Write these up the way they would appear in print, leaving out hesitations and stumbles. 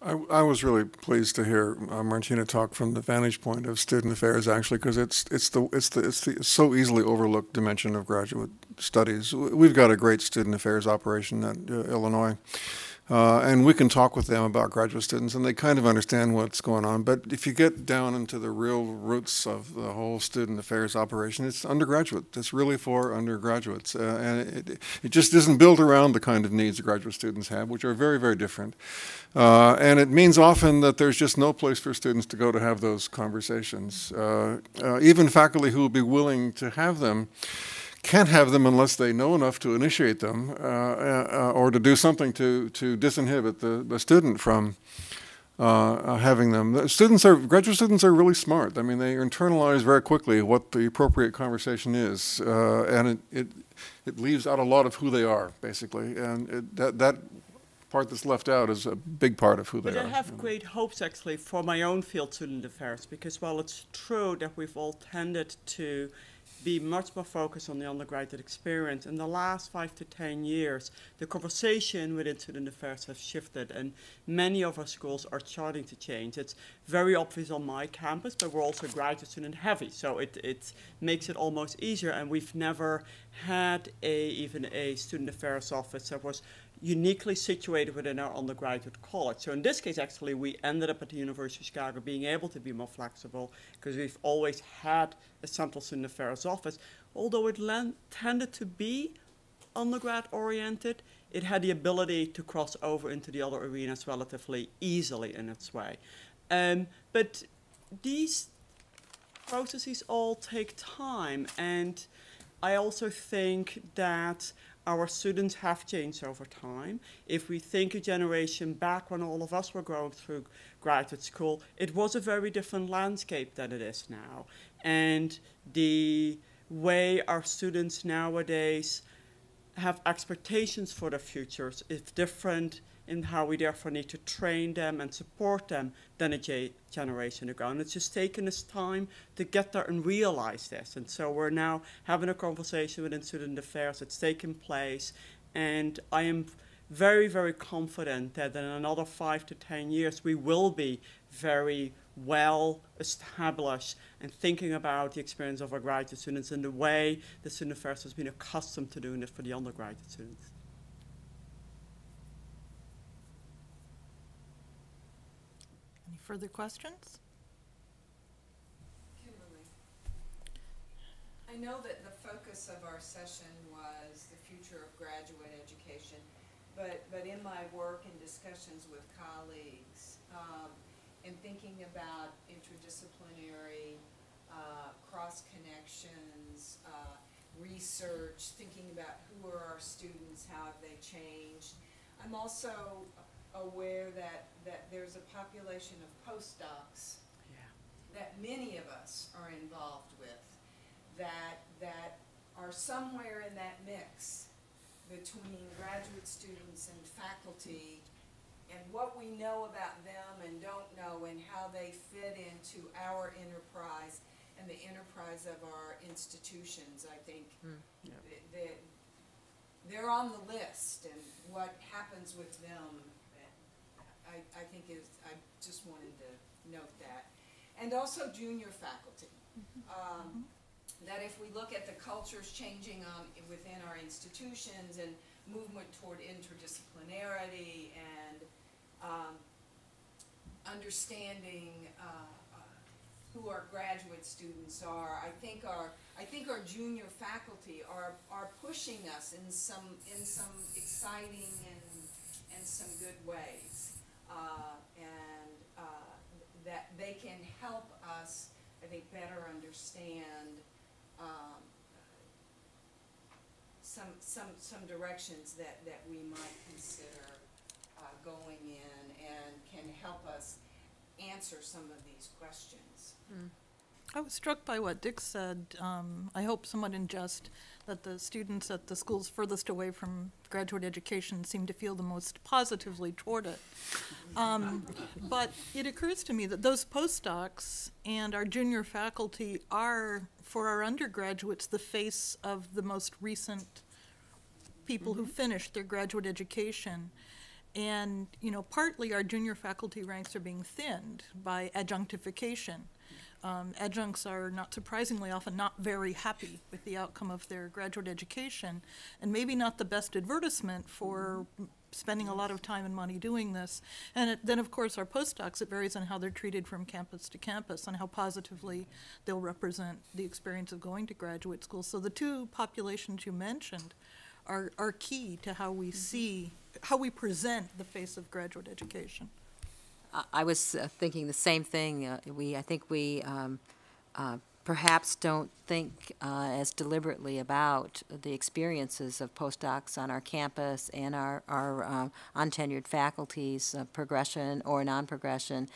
I was really pleased to hear Martina talk from the vantage point of student affairs, actually, because it's the so easily overlooked dimension of graduate studies. We've got a great student affairs operation at Illinois. And we can talk with them about graduate students, and they kind of understand what's going on. But if you get down into the real roots of the whole student affairs operation, it's undergraduate. It's really for undergraduates. And it just isn't built around the kind of needs the graduate students have, which are very, very different. And it means often that there's just no place for students to go to have those conversations. Even faculty who will be willing to have them can't have them unless they know enough to initiate them or to do something to disinhibit the student from having them. Graduate students are really smart. I mean, they internalize very quickly what the appropriate conversation is, and it leaves out a lot of who they are, basically. And that part that's left out is a big part of who they are. But I have great hopes, actually, for my own field, student affairs, because while it's true that we've all tended to be much more focused on the undergraduate experience. In the last 5 to 10 years, the conversation within student affairs has shifted, and many of our schools are starting to change. It's very obvious on my campus, but we're also graduate student heavy, so it makes it almost easier, and we've never had even a student affairs office that was uniquely situated within our undergraduate college. So in this case, actually, we ended up at the University of Chicago being able to be more flexible because we've always had a central student affairs office. Although it tended to be undergrad oriented, it had the ability to cross over into the other arenas relatively easily in its way. But these processes all take time, and I also think that our students have changed over time. If we think a generation back when all of us were going through graduate school, it was a very different landscape than it is now. And the way our students nowadays have expectations for their futures is different in how we therefore need to train them and support them than a generation ago. And it's just taken us time to get there and realize this. And so we're now having a conversation within student affairs. It's taken place. And I am very, very confident that in another 5 to 10 years, we will be very well established and thinking about the experience of our graduate students in the way the student affairs has been accustomed to doing it for the undergraduate students. Any further questions? Kimberly, I know that the focus of our session was the future of graduate education, but in my work and discussions with colleagues, and thinking about interdisciplinary cross connections, research, thinking about who are our students, how have they changed. I'm also aware that there's a population of postdocs that many of us are involved with that are somewhere in that mix between graduate students and faculty, and what we know about them and don't know, and how they fit into our enterprise and the enterprise of our institutions. I think they're on the list, and what happens with them, I think I just wanted to note that. And also junior faculty. That if we look at the cultures changing within our institutions and movement toward interdisciplinarity and understanding who our graduate students are, I think our junior faculty are pushing us in some exciting and some good ways, and that they can help us, I think, better understand some directions that we might consider going in, and can help us answer some of these questions. I was struck by what Dick said. I hope somewhat in jest that the students at the schools furthest away from graduate education seem to feel the most positively toward it. But it occurs to me that those postdocs and our junior faculty are, for our undergraduates, the face of the most recent people who finished their graduate education. And, you know, partly our junior faculty ranks are being thinned by adjunctification. Adjuncts are, not surprisingly, often not very happy with the outcome of their graduate education, and maybe not the best advertisement for spending a lot of time and money doing this. And then, of course, our postdocs, it varies on how they're treated from campus to campus and how positively they'll represent the experience of going to graduate school. So the two populations you mentioned are key to how we see, how we present the face of graduate education. I was thinking the same thing. I think we perhaps don't think as deliberately about the experiences of postdocs on our campus and our untenured faculty's progression or non-progression,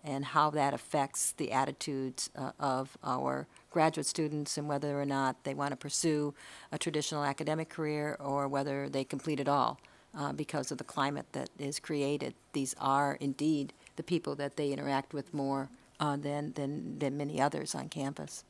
and how that affects the attitudes of our graduate students and whether or not they want to pursue a traditional academic career or whether they complete it all. Because of the climate that is created. These are indeed the people that they interact with more than many others on campus.